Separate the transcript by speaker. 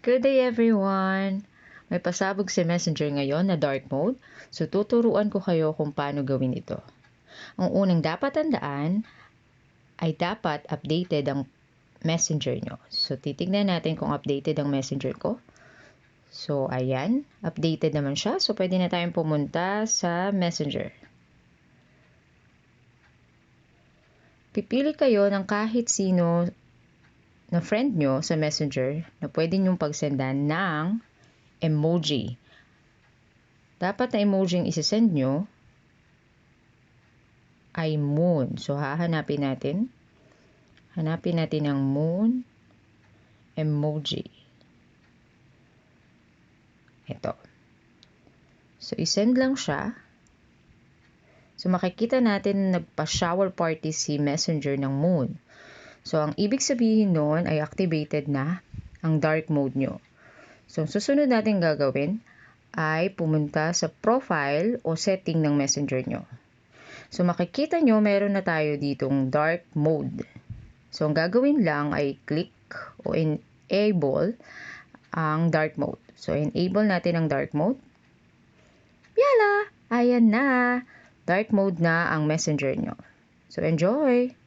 Speaker 1: Good day everyone! May pasabog si Messenger ngayon na dark mode, so tuturuan ko kayo kung paano gawin ito. Ang unang dapat tandaan ay dapat updated ang Messenger nyo. So titignan natin kung updated ang Messenger ko. So ayan, updated naman siya. So pwede na tayong pumunta sa Messenger. Pipili kayo ng kahit sino na friend nyo sa Messenger na pwede nyong pagsendan ng emoji. Dapat na emoji yung isasend nyo ay moon. So, hahanapin natin. Hanapin natin ang moon emoji. Ito. So, isend lang siya. So, makikita natin na nagpa-shower party si Messenger ng moon. So, ang ibig sabihin nun ay activated na ang dark mode nyo. So, susunod natin gagawin ay pumunta sa profile o setting ng Messenger nyo. So, makikita nyo meron na tayo ditong dark mode. So, ang gagawin lang ay click o enable ang dark mode. So, enable natin ang dark mode. Yala! Ayan na! Dark mode na ang Messenger nyo. So, enjoy!